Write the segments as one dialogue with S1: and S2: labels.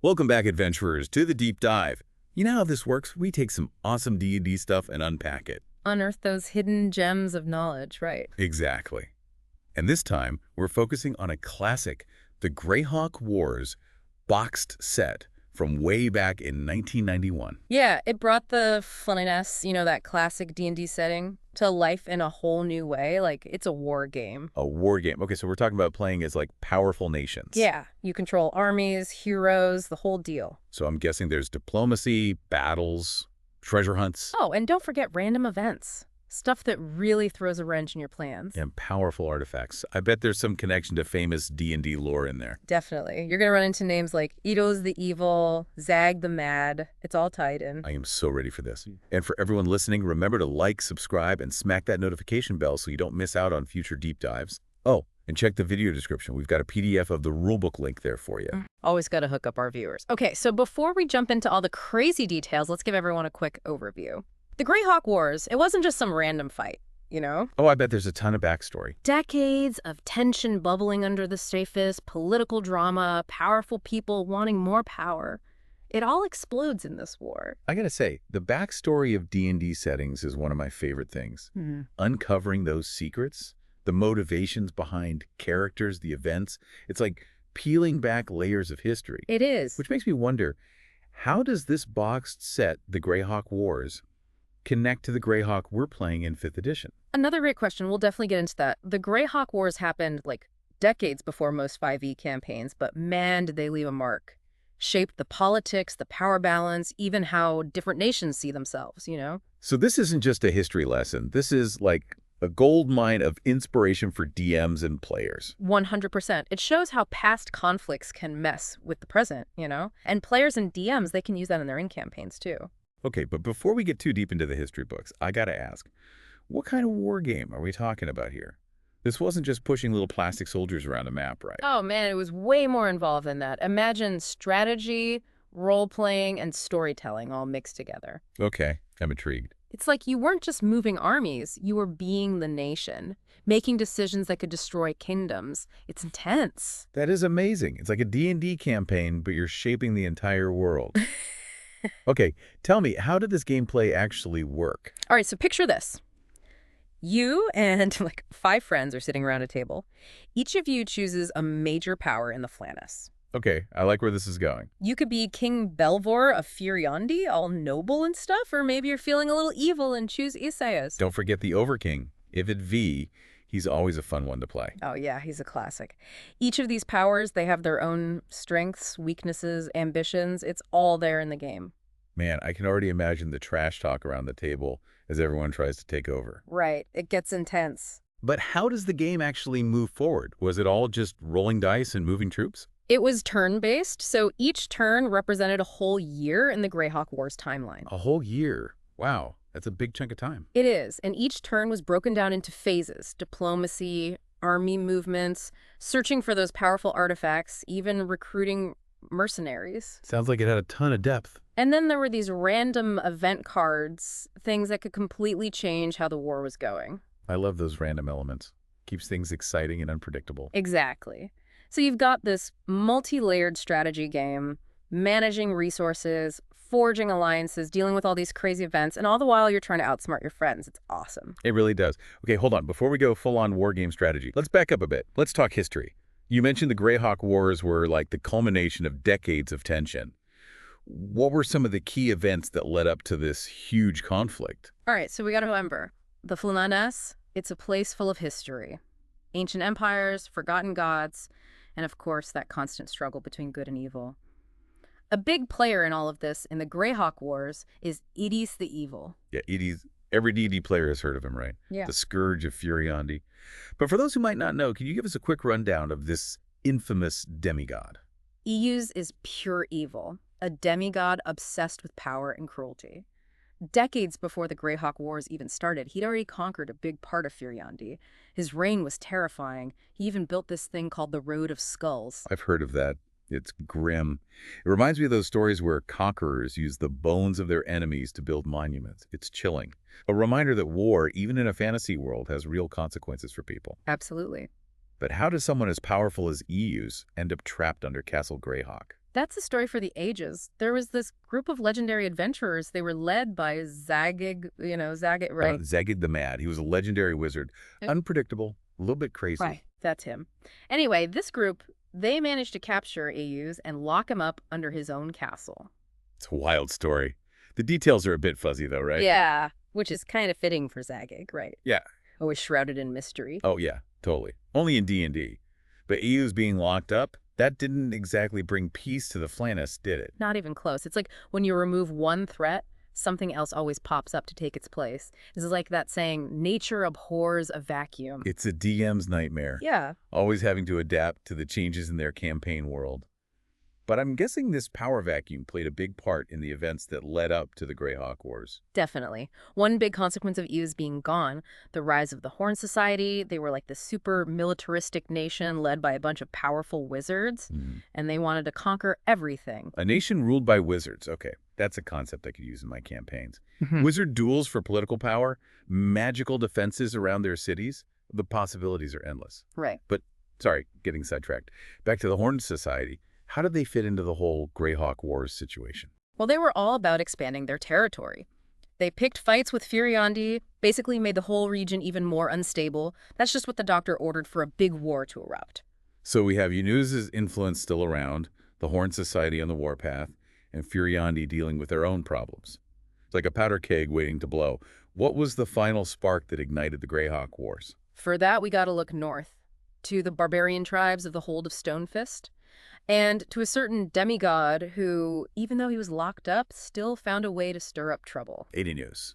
S1: Welcome back, adventurers, to the Deep Dive. You know how this works? We take some awesome D&D stuff and unpack it.
S2: Unearth those hidden gems of knowledge, right?
S1: Exactly. And this time, we're focusing on a classic, the Greyhawk Wars boxed set from way back in 1991.
S2: Yeah, it brought the Flanaess, that classic D&D setting, to life in a whole new way. Like, it's a war game.
S1: A war game. Okay, so we're talking about playing as, like, powerful nations.
S2: Yeah, you control armies, heroes, the whole deal.
S1: So I'm guessing there's diplomacy, battles, treasure hunts.
S2: Oh, and don't forget random events. Stuff that really throws a wrench in your plans.
S1: And powerful artifacts. I bet there's some connection to famous D&D lore in there.
S2: Definitely. You're going to run into names like Iuz the Evil, Zag the Mad. It's all tied in.
S1: I am so ready for this. And for everyone listening, remember to like, subscribe, and smack that notification bell so you don't miss out on future deep dives. Oh, and check the video description. We've got a PDF of the rulebook link there for you.
S2: Always got to hook up our viewers. Okay, so before we jump into all the crazy details, let's give everyone a quick overview. The Greyhawk Wars, it wasn't just some random fight,
S1: Oh, I bet there's a ton of backstory.
S2: Decades of tension bubbling under the surface, political drama, powerful people wanting more power. It all explodes in this war.
S1: I gotta say, the backstory of D&D settings is one of my favorite things. Uncovering those secrets, the motivations behind characters, the events. It's like peeling back layers of history.
S2: It is.
S1: Which makes me wonder, how does this boxed set, the Greyhawk Wars, connect to the Greyhawk we're playing in 5th edition?
S2: Another great question. We'll definitely get into that. The Greyhawk Wars happened like decades before most 5e campaigns, but man, did they leave a mark. Shaped the politics, the power balance, even how different nations see themselves,
S1: So this isn't just a history lesson. This is like a gold mine of inspiration for DMs and players.
S2: 100%. It shows how past conflicts can mess with the present, And players and DMs, they can use that in their in-campaigns too.
S1: Okay, but before we get too deep into the history books, I gotta ask, what kind of war game are we talking about here? This wasn't just pushing little plastic soldiers around a map, right?
S2: Oh man, it was way more involved than that. Imagine strategy, role-playing, and storytelling all mixed together.
S1: Okay, I'm intrigued.
S2: It's like you weren't just moving armies, you were being the nation, making decisions that could destroy kingdoms. It's intense.
S1: That is amazing. It's like a D&D campaign, but you're shaping the entire world. Okay, tell me, how did this gameplay actually work?
S2: All right, so picture this. You and like 5 friends are sitting around a table. Each of you chooses a major power in the Flanaess.
S1: Okay, I like where this is going.
S2: You could be King Belvor of Furiandi, all noble and stuff, or maybe you're feeling a little evil and choose Iuz.
S1: Don't forget the Overking. If it V, he's always a fun one to play.
S2: Oh yeah, he's a classic. Each of these powers, they have their own strengths, weaknesses, ambitions. It's all there in the game.
S1: Man, I can already imagine the trash talk around the table as everyone tries to take over.
S2: Right, it gets intense.
S1: But how does the game actually move forward? Was it all just rolling dice and moving troops?
S2: It was turn-based, so each turn represented a whole year in the Greyhawk Wars timeline.
S1: A whole year? Wow, that's a big chunk of time.
S2: It is, and each turn was broken down into phases: diplomacy, army movements, searching for those powerful artifacts, even recruiting mercenaries.
S1: Sounds like it had a ton of depth.
S2: And then there were these random event cards, things that could completely change how the war was going.
S1: I love those random elements. Keeps things exciting and unpredictable.
S2: Exactly. So you've got this multi-layered strategy game, managing resources, forging alliances, dealing with all these crazy events, and all the while you're trying to outsmart your friends. It's awesome.
S1: It really does. Okay, hold on. Before we go full-on war game strategy, let's back up a bit. Let's talk history. You mentioned the Greyhawk Wars were like the culmination of decades of tension. What were some of the key events that led up to this huge conflict?
S2: All right, so we got to remember, the Flanaess, it's a place full of history. Ancient empires, forgotten gods, and of course that constant struggle between good and evil. A big player in all of this in the Greyhawk Wars is Iuz the Evil.
S1: Yeah, every D&D player has heard of him, right?
S2: Yeah.
S1: The Scourge of Furiandi. But for those who might not know, can you give us a quick rundown of this infamous demigod?
S2: Iuz is pure evil, a demigod obsessed with power and cruelty. Decades before the Greyhawk Wars even started, he'd already conquered a big part of Furiandi. His reign was terrifying. He even built this thing called the Road of Skulls.
S1: I've heard of that. It's grim. It reminds me of those stories where conquerors use the bones of their enemies to build monuments. It's chilling. A reminder that war, even in a fantasy world, has real consequences for people.
S2: Absolutely.
S1: But how does someone as powerful as Iuz end up trapped under Castle Greyhawk?
S2: That's a story for the ages. There was this group of legendary adventurers. They were led by Zagig, Zagig, right?
S1: Zagig the Mad. He was a legendary wizard.
S2: Yep.
S1: Unpredictable, a little bit crazy.
S2: Right, that's him. Anyway, this group, they managed to capture Iuz and lock him up under his own castle.
S1: It's a wild story. The details are a bit fuzzy, though, right?
S2: Yeah, which is kind of fitting for Zagig, right?
S1: Yeah.
S2: Always shrouded in mystery.
S1: Oh, yeah, totally. Only in D&D. But Iuz being locked up, that didn't exactly bring peace to the Flanaess, did it?
S2: Not even close. It's like when you remove one threat, something else always pops up to take its place. This is like that saying, nature abhors a vacuum.
S1: It's a DM's nightmare.
S2: Yeah.
S1: Always having to adapt to the changes in their campaign world. But I'm guessing this power vacuum played a big part in the events that led up to the Greyhawk Wars.
S2: Definitely. One big consequence of Iuz being gone, the rise of the Horn Society. They were like the super militaristic nation led by a bunch of powerful wizards, and they wanted to conquer everything.
S1: A nation ruled by wizards. Okay, that's a concept I could use in my campaigns. Wizard duels for political power, magical defenses around their cities. The possibilities are endless.
S2: Right.
S1: But, sorry, getting sidetracked. Back to the Horn Society. How did they fit into the whole Greyhawk Wars situation?
S2: Well, they were all about expanding their territory. They picked fights with Furiondi, basically made the whole region even more unstable. That's just what the Doctor ordered for a big war to erupt.
S1: So we have Iuz's influence still around, the Horn Society on the warpath, and Furiondi dealing with their own problems. It's like a powder keg waiting to blow. What was the final spark that ignited the Greyhawk Wars?
S2: For that, we gotta look north, to the barbarian tribes of the Hold of Stonefist, and to a certain demigod who, even though he was locked up, still found a way to stir up trouble.
S1: Iuz.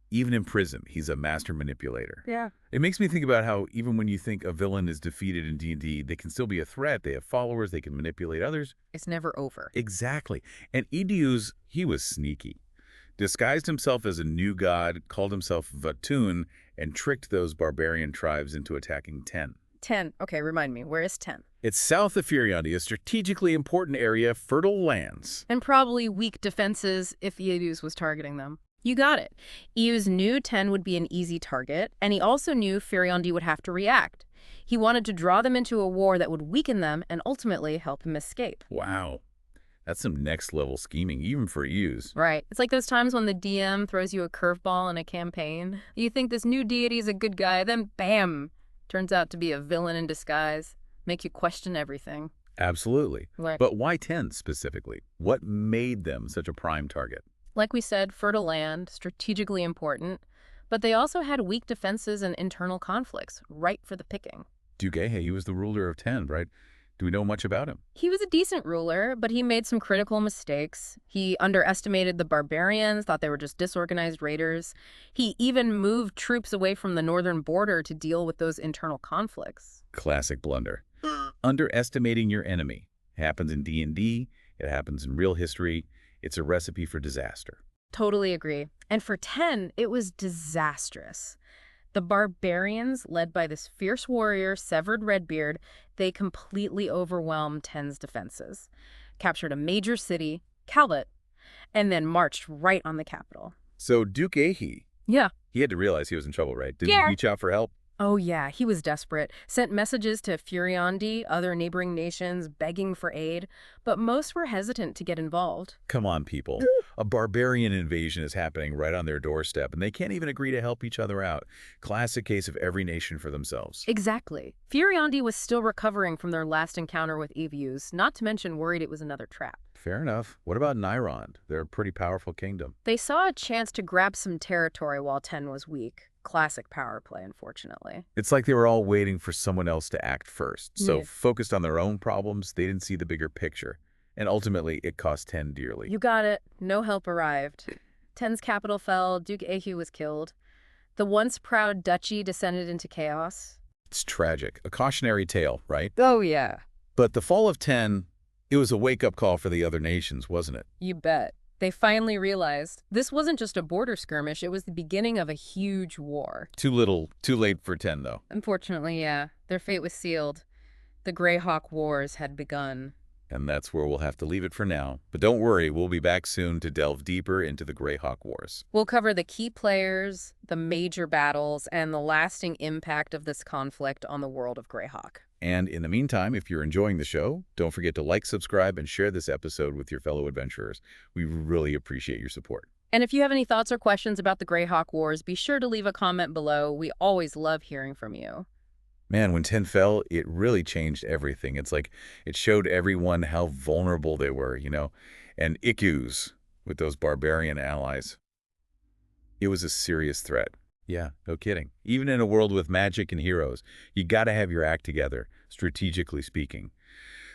S1: Even in prison, he's a master manipulator.
S2: Yeah.
S1: It makes me think about how even when you think a villain is defeated in D&D, they can still be a threat. They have followers. They can manipulate others.
S2: It's never over.
S1: Exactly. And Iuz, he was sneaky. Disguised himself as a new god, called himself Vatun, and tricked those barbarian tribes into attacking 10.
S2: 10. Okay, remind me. Where is 10?
S1: It's south of Furiondi, a strategically important area, fertile lands.
S2: And probably weak defenses if Iuz was targeting them. You got it. Iuz knew 10 would be an easy target, and he also knew Furiondi would have to react. He wanted to draw them into a war that would weaken them and ultimately help him escape.
S1: Wow. That's some next-level scheming, even for Iuz.
S2: Right. It's like those times when the DM throws you a curveball in a campaign. You think this new deity is a good guy, then bam! Turns out to be a villain in disguise. Make you question everything.
S1: Absolutely.
S2: Right.
S1: But why 10 specifically? What made them such a prime target?
S2: Like we said, fertile land, strategically important, but they also had weak defenses and internal conflicts, ripe for the picking.
S1: Duke Ehe, he was the ruler of 10, right? Do we know much about him?
S2: He was a decent ruler, but he made some critical mistakes. He underestimated the barbarians, thought they were just disorganized raiders. He even moved troops away from the northern border to deal with those internal conflicts.
S1: Classic blunder. Underestimating your enemy. It happens in D&D. It happens in real history. It's a recipe for disaster.
S2: Totally agree. And for 10, it was disastrous. The barbarians, led by this fierce warrior, Severed Redbeard, they completely overwhelmed 10's defenses, captured a major city, Calvet, and then marched right on the capital.
S1: So Duke Ehe,
S2: Yeah.
S1: he had to realize he was in trouble, right? Did
S2: Yeah.
S1: he reach out for help?
S2: Oh yeah, he was desperate. Sent messages to Furiondi, other neighboring nations, begging for aid, but most were hesitant to get involved.
S1: Come on, people. A barbarian invasion is happening right on their doorstep, and they can't even agree to help each other out. Classic case of every nation for themselves.
S2: Exactly. Furiondi was still recovering from their last encounter with Iuz, not to mention worried it was another trap.
S1: Fair enough. What about Nyrond? They're a pretty powerful kingdom.
S2: They saw a chance to grab some territory while 10 was weak. Classic power play, unfortunately.
S1: It's like they were all waiting for someone else to act first. So
S2: Yeah.
S1: focused on their own problems, they didn't see the bigger picture. And ultimately, it cost 10 dearly.
S2: You got it. No help arrived. 10's capital fell. Duke Ehe was killed. The once proud duchy descended into chaos.
S1: It's tragic. A cautionary tale, right?
S2: Oh, yeah.
S1: But the fall of 10, it was a wake-up call for the other nations, wasn't it?
S2: You bet. They finally realized this wasn't just a border skirmish, it was the beginning of a huge war.
S1: Too little, too late for 10, though.
S2: Unfortunately, yeah. Their fate was sealed. The Greyhawk Wars had begun.
S1: And that's where we'll have to leave it for now. But don't worry, we'll be back soon to delve deeper into the Greyhawk Wars.
S2: We'll cover the key players, the major battles, and the lasting impact of this conflict on the world of Greyhawk.
S1: And in the meantime, if you're enjoying the show, don't forget to like, subscribe, and share this episode with your fellow adventurers. We really appreciate your support.
S2: And if you have any thoughts or questions about the Greyhawk Wars, be sure to leave a comment below. We always love hearing from you.
S1: Man, when 10 fell, it really changed everything. It's like it showed everyone how vulnerable they were, and Iuz with those barbarian allies. It was a serious threat. Yeah, no kidding. Even in a world with magic and heroes, you gotta have your act together, strategically speaking.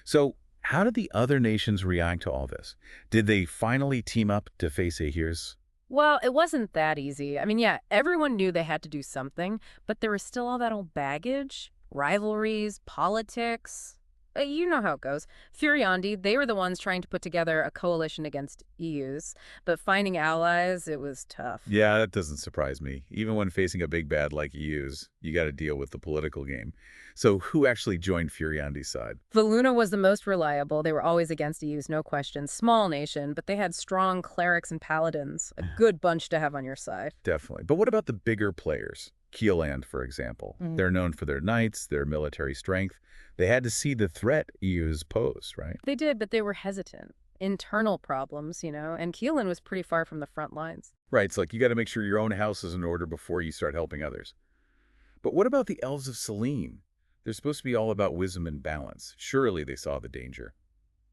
S1: So, how did the other nations react to all this? Did they finally team up to face Iuz?
S2: Well, it wasn't that easy. I mean, yeah, everyone knew they had to do something, but there was still all that old baggage, rivalries, politics. You know how it goes. Furiandi, they were the ones trying to put together a coalition against Iuz, but finding allies, it was tough.
S1: Yeah, that doesn't surprise me. Even when facing a big bad like Iuz, you got to deal with the political game. So who actually joined Furiandi's side?
S2: Valuna was the most reliable. They were always against Iuz, no question. Small nation, but they had strong clerics and paladins. A good bunch to have on your side.
S1: Definitely. But what about the bigger players? Keeland, for example. They're known for their knights, their military strength. They had to see the threat Iuz posed, right?
S2: They did, but they were hesitant. Internal problems, and Keelan was pretty far from the front lines.
S1: Right, it's like you got to make sure your own house is in order before you start helping others. But what about the elves of Selene? They're supposed to be all about wisdom and balance. Surely they saw the danger.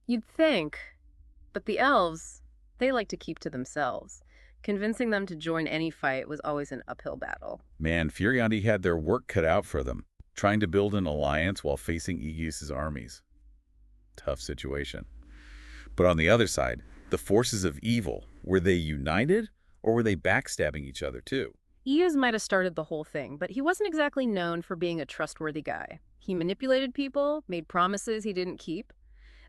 S2: You'd think, but the elves, they like to keep to themselves. Convincing them to join any fight was always an uphill battle.
S1: Man, Furiandi had their work cut out for them, trying to build an alliance while facing Iuz's armies. Tough situation. But on the other side, the forces of evil, were they united or were they backstabbing each other too?
S2: Iuz might have started the whole thing, but he wasn't exactly known for being a trustworthy guy. He manipulated people, made promises he didn't keep.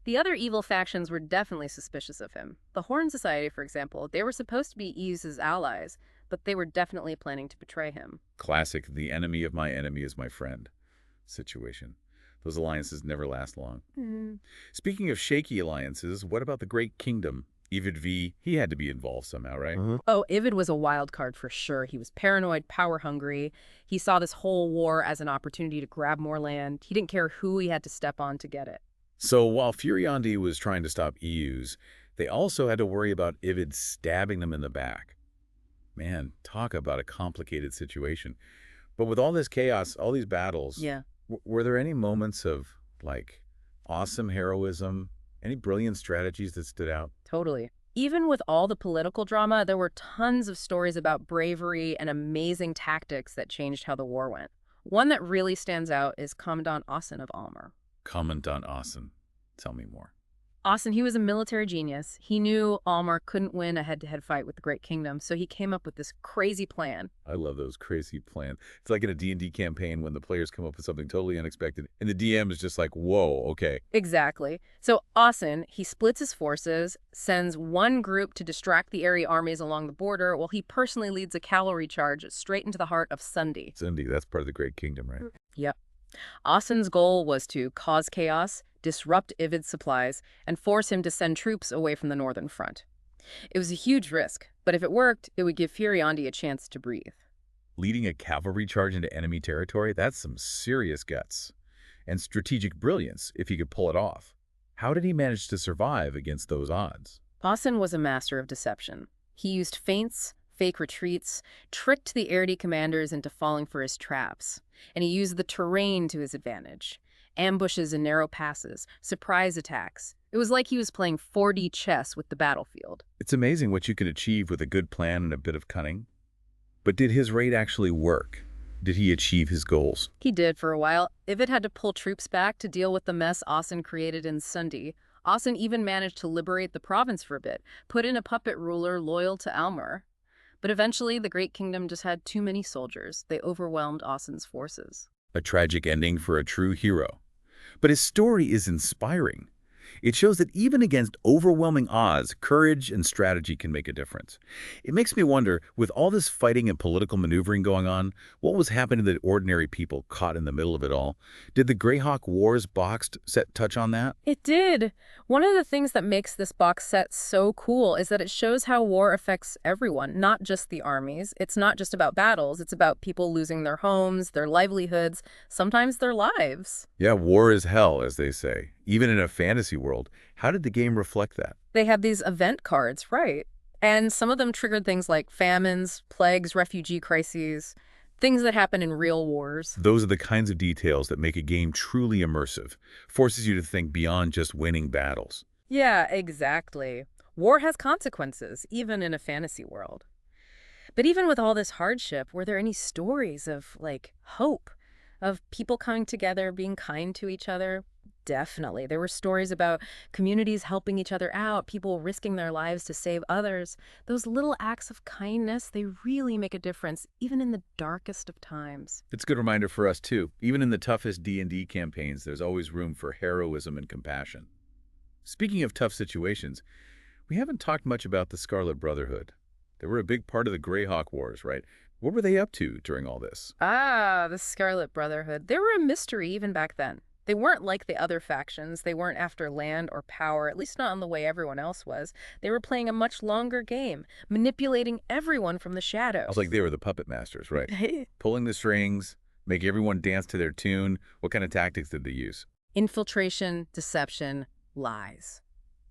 S2: The other evil factions were definitely suspicious of him. The Horn Society, for example, they were supposed to be Iuz's allies, but they were definitely planning to betray him.
S1: Classic, the enemy of my enemy is my friend situation. Those alliances never last long. Speaking of shaky alliances, what about the Great Kingdom? Ivid V, he had to be involved somehow, right?
S2: Oh, Ivid was a wild card for sure. He was paranoid, power-hungry. He saw this whole war as an opportunity to grab more land. He didn't care who he had to step on to get it.
S1: So while Furiandi was trying to stop Iuz, they also had to worry about Ivid stabbing them in the back. Man, talk about a complicated situation. But with all this chaos, all these battles, were there any moments of, awesome heroism, any brilliant strategies that stood out?
S2: Totally. Even with all the political drama, there were tons of stories about bravery and amazing tactics that changed how the war went. One that really stands out is Commandant Asen of Almer.
S1: Commandant Asen. Tell me more.
S2: Asen, he was a military genius. He knew Almer couldn't win a head-to-head fight with the Great Kingdom, so he came up with this crazy plan.
S1: I love those crazy plans. It's like in a D&D campaign when the players come up with something totally unexpected, and the DM is just like, whoa, okay.
S2: Exactly. So Asen, he splits his forces, sends one group to distract the Aerie armies along the border, while he personally leads a cavalry charge straight into the heart of Sundi.
S1: Sundi, that's part of the Great Kingdom, right?
S2: Yep. Asen's goal was to cause chaos, disrupt Ivid's supplies, and force him to send troops away from the northern front. It was a huge risk, but if it worked, it would give Furiandi a chance to breathe.
S1: Leading a cavalry charge into enemy territory, that's some serious guts. And strategic brilliance, if he could pull it off. How did he manage to survive against those odds?
S2: Asen was a master of deception. He used feints, fake retreats, tricked the Aerie commanders into falling for his traps, and he used the terrain to his advantage. Ambushes in narrow passes, surprise attacks. It was like he was playing 4D chess with the battlefield.
S1: It's amazing what you can achieve with a good plan and a bit of cunning. But did his raid actually work? Did he achieve his goals?
S2: He did for a while. Ivid had to pull troops back to deal with the mess Asen created in Sundi. Asen even managed to liberate the province for a bit, put in a puppet ruler loyal to Almer. But eventually, the Great Kingdom just had too many soldiers. They overwhelmed Asen's forces.
S1: A tragic ending for a true hero. But his story is inspiring. It shows that even against overwhelming odds, courage and strategy can make a difference. It makes me wonder, with all this fighting and political maneuvering going on, what was happening to the ordinary people caught in the middle of it all? Did the Greyhawk Wars boxed set touch on that?
S2: It did. One of the things that makes this box set so cool is that it shows how war affects everyone, not just the armies. It's not just about battles. It's about people losing their homes, their livelihoods, sometimes their lives.
S1: Yeah, war is hell, as they say. Even in a fantasy world, how did the game reflect that?
S2: They had these event cards, right? And some of them triggered things like famines, plagues, refugee crises, things that happen in real wars.
S1: Those are the kinds of details that make a game truly immersive, forces you to think beyond just winning battles.
S2: Yeah, exactly. War has consequences, even in a fantasy world. But even with all this hardship, were there any stories of, like, hope? Of people coming together, being kind to each other? Definitely. There were stories about communities helping each other out, people risking their lives to save others. Those little acts of kindness, they really make a difference, even in the darkest of times.
S1: It's a good reminder for us, too. Even in the toughest D&D campaigns, there's always room for heroism and compassion. Speaking of tough situations, we haven't talked much about the Scarlet Brotherhood. They were a big part of the Greyhawk Wars, right? What were they up to during all this?
S2: Ah, the Scarlet Brotherhood. They were a mystery even back then. They weren't like the other factions. They weren't after land or power, at least not in the way everyone else was. They were playing a much longer game, manipulating everyone from the shadows.
S1: I was like, they were the puppet masters, right? Pulling the strings, make everyone dance to their tune. What kind of tactics did they use?
S2: Infiltration, deception, lies.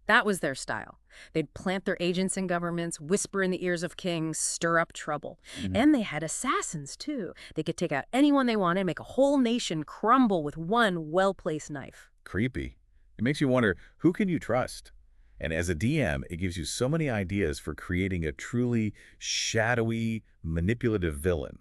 S2: That was their style. They'd plant their agents in governments, whisper in the ears of kings, stir up trouble. And they had assassins, too. They could take out anyone they wanted, make a whole nation crumble with one well-placed knife.
S1: Creepy. It makes you wonder, who can you trust? And as a DM, it gives you so many ideas for creating a truly shadowy, manipulative villain.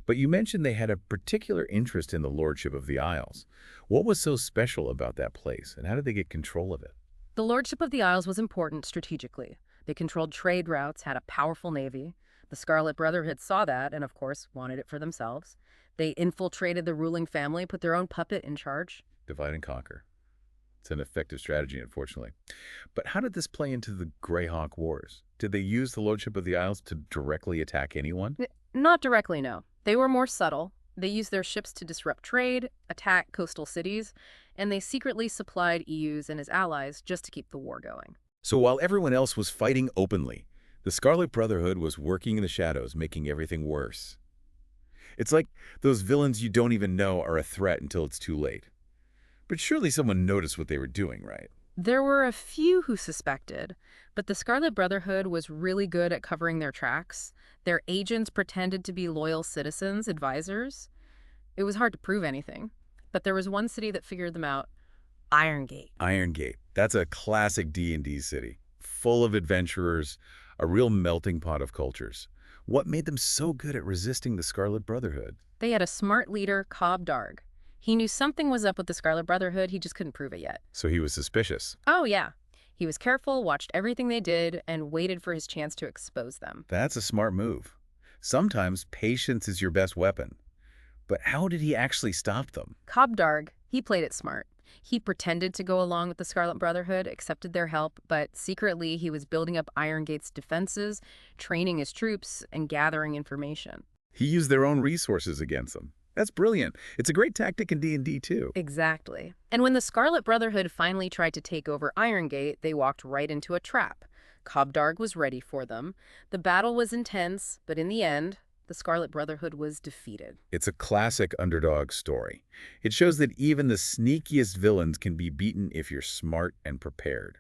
S1: But you mentioned they had a particular interest in the Lordship of the Isles. What was so special about that place, and how did they get control of it?
S2: The Lordship of the Isles was important strategically. They controlled trade routes, had a powerful navy. The Scarlet Brotherhood saw that and, of course, wanted it for themselves. They infiltrated the ruling family, put their own puppet in charge.
S1: Divide and conquer. It's an effective strategy, unfortunately. But how did this play into the Greyhawk Wars? Did they use the Lordship of the Isles to directly attack anyone?
S2: Not directly, no. They were more subtle. They used their ships to disrupt trade, attack coastal cities, and they secretly supplied Iuz and his allies just to keep the war going.
S1: So while everyone else was fighting openly, the Scarlet Brotherhood was working in the shadows, making everything worse. It's like those villains you don't even know are a threat until it's too late. But surely someone noticed what they were doing, right?
S2: There were a few who suspected, but the Scarlet Brotherhood was really good at covering their tracks. Their agents pretended to be loyal citizens, advisors. It was hard to prove anything, but there was one city that figured them out: Irongate.
S1: Irongate. That's a classic D&D city, full of adventurers, a real melting pot of cultures. What made them so good at resisting the Scarlet Brotherhood?
S2: They had a smart leader, Cobb Darg. He knew something was up with the Scarlet Brotherhood, he just couldn't prove it yet.
S1: So he was suspicious.
S2: Oh, yeah. He was careful, watched everything they did, and waited for his chance to expose them.
S1: That's a smart move. Sometimes patience is your best weapon. But how did he actually stop them?
S2: Cobb Darg, he played it smart. He pretended to go along with the Scarlet Brotherhood, accepted their help, but secretly he was building up Irongate's defenses, training his troops, and gathering information.
S1: He used their own resources against them. That's brilliant. It's a great tactic in D&D, too.
S2: Exactly. And when the Scarlet Brotherhood finally tried to take over Irongate, they walked right into a trap. Cobb Darg was ready for them. The battle was intense, but in the end, the Scarlet Brotherhood was defeated.
S1: It's a classic underdog story. It shows that even the sneakiest villains can be beaten if you're smart and prepared.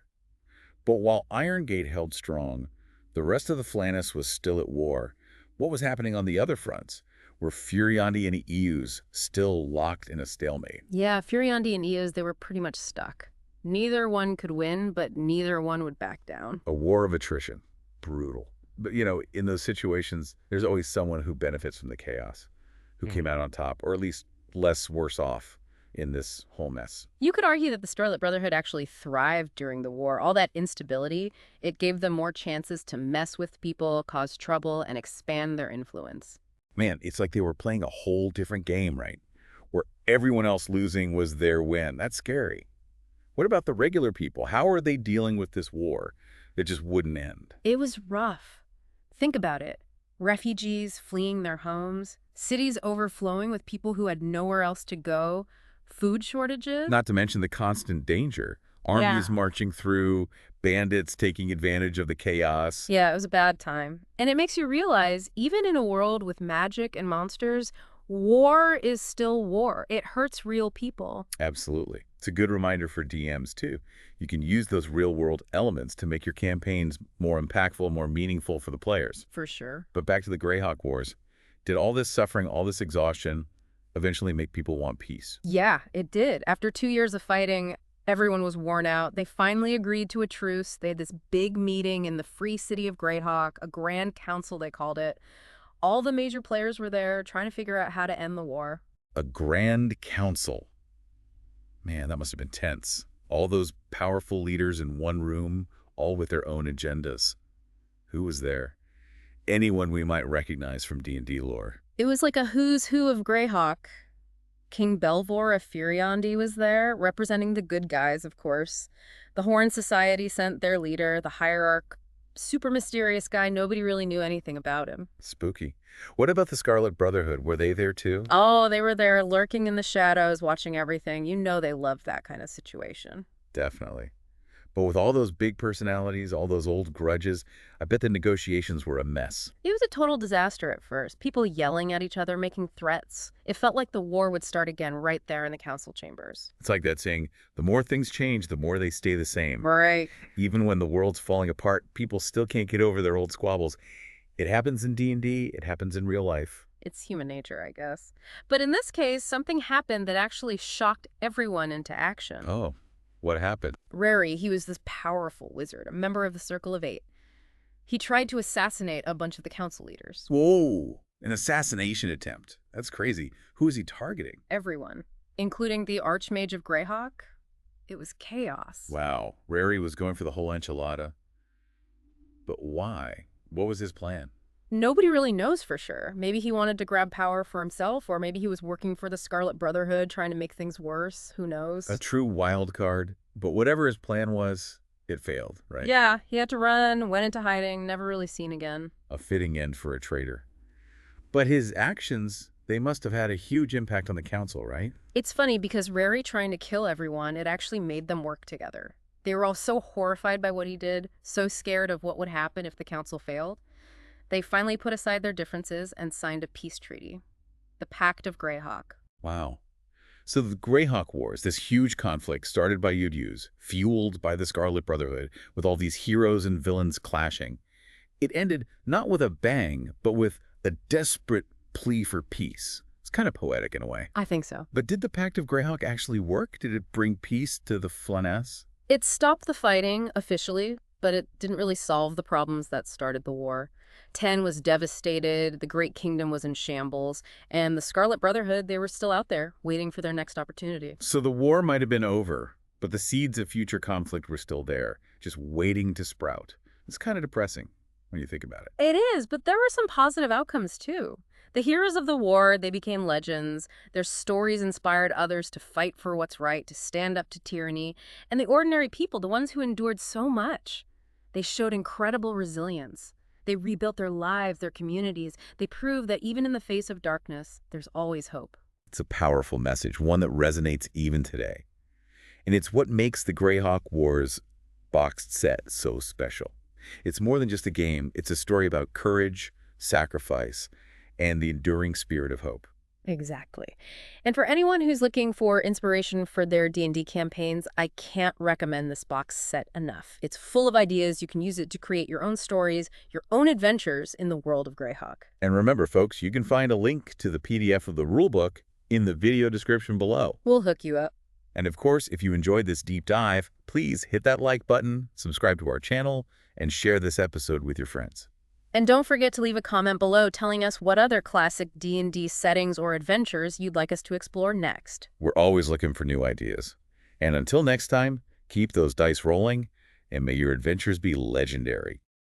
S1: But while Irongate held strong, the rest of the Flanaess was still at war. What was happening on the other fronts? Were Furiondi and Iuz still locked in a stalemate?
S2: Yeah, Furiondi and Iuz, they were pretty much stuck. Neither one could win, but neither one would back down.
S1: A war of attrition. Brutal. But, in those situations, there's always someone who benefits from the chaos, who came out on top, or at least less worse off in this whole mess.
S2: You could argue that the Scarlet Brotherhood actually thrived during the war. All that instability, it gave them more chances to mess with people, cause trouble, and expand their influence.
S1: Man, it's like they were playing a whole different game, right? Where everyone else losing was their win. That's scary. What about the regular people? How are they dealing with this war that just wouldn't end?
S2: It was rough. Think about it. Refugees fleeing their homes, cities overflowing with people who had nowhere else to go, food shortages.
S1: Not to mention the constant danger. Armies marching through, bandits taking advantage of the chaos.
S2: Yeah, it was a bad time. And it makes you realize, even in a world with magic and monsters, war is still war. It hurts real people.
S1: Absolutely. It's a good reminder for DMs, too. You can use those real-world elements to make your campaigns more impactful, more meaningful for the players.
S2: For sure.
S1: But back to the Greyhawk Wars. Did all this suffering, all this exhaustion eventually make people want peace?
S2: Yeah, it did. After 2 years of fighting, everyone was worn out. They finally agreed to a truce. They had this big meeting in the free city of Greyhawk, a grand council they called it. All the major players were there trying to figure out how to end the war.
S1: A grand council. Man, that must have been tense. All those powerful leaders in one room, all with their own agendas. Who was there? Anyone we might recognize from D&D lore.
S2: It was like a who's who of Greyhawk. King Belvor of Furiondi was there, representing the good guys, of course. The Horn Society sent their leader, the Hierarch, super mysterious guy. Nobody really knew anything about him.
S1: Spooky. What about the Scarlet Brotherhood? Were they there too?
S2: Oh, they were there, lurking in the shadows, watching everything. You know they loved that kind of situation.
S1: Definitely. But with all those big personalities, all those old grudges, I bet the negotiations were a mess.
S2: It was a total disaster at first. People yelling at each other, making threats. It felt like the war would start again right there in the council chambers.
S1: It's like that saying, the more things change, the more they stay the same.
S2: Right.
S1: Even when the world's falling apart, people still can't get over their old squabbles. It happens in D&D, it happens in real life.
S2: It's human nature, I guess. But in this case, something happened that actually shocked everyone into action.
S1: Oh, what happened?
S2: Rary, he was this powerful wizard, a member of the Circle of Eight. He tried to assassinate a bunch of the council leaders.
S1: Whoa, an assassination attempt. That's crazy. Who is he targeting?
S2: Everyone, including the Archmage of Greyhawk. It was chaos.
S1: Wow, Rary was going for the whole enchilada. But why? What was his plan?
S2: Nobody really knows for sure. Maybe he wanted to grab power for himself, or maybe he was working for the Scarlet Brotherhood, trying to make things worse. Who knows?
S1: A true wild card. But whatever his plan was, it failed, right?
S2: Yeah, he had to run, went into hiding, never really seen again.
S1: A fitting end for a traitor. But his actions, they must have had a huge impact on the council, right?
S2: It's funny because Rary trying to kill everyone, it actually made them work together. They were all so horrified by what he did, so scared of what would happen if the council failed. They finally put aside their differences and signed a peace treaty, the Pact of Greyhawk.
S1: Wow. So the Greyhawk Wars, this huge conflict started by Iuz, fueled by the Scarlet Brotherhood, with all these heroes and villains clashing. It ended not with a bang, but with a desperate plea for peace. It's kind of poetic in a way.
S2: I think so.
S1: But did the Pact of Greyhawk actually work? Did it bring peace to the Flanaess?
S2: It stopped the fighting, officially, but it didn't really solve the problems that started the war. Ten was devastated, the Great Kingdom was in shambles, and the Scarlet Brotherhood, they were still out there, waiting for their next opportunity.
S1: So the war might have been over, but the seeds of future conflict were still there, just waiting to sprout. It's kind of depressing when you think about it.
S2: It is, but there were some positive outcomes, too. The heroes of the war, they became legends. Their stories inspired others to fight for what's right, to stand up to tyranny. And the ordinary people, the ones who endured so much, they showed incredible resilience. They rebuilt their lives, their communities. They proved that even in the face of darkness, there's always hope.
S1: It's a powerful message, one that resonates even today. And it's what makes the Greyhawk Wars boxed set so special. It's more than just a game. It's a story about courage, sacrifice, and the enduring spirit of hope.
S2: Exactly. And for anyone who's looking for inspiration for their D&D campaigns, I can't recommend this box set enough. It's full of ideas. You can use it to create your own stories, your own adventures in the world of Greyhawk.
S1: And remember, folks, you can find a link to the PDF of the rulebook in the video description below.
S2: We'll hook you up.
S1: And of course, if you enjoyed this deep dive, please hit that like button, subscribe to our channel, and share this episode with your friends.
S2: And don't forget to leave a comment below telling us what other classic D&D settings or adventures you'd like us to explore next.
S1: We're always looking for new ideas. And until next time, keep those dice rolling, and may your adventures be legendary.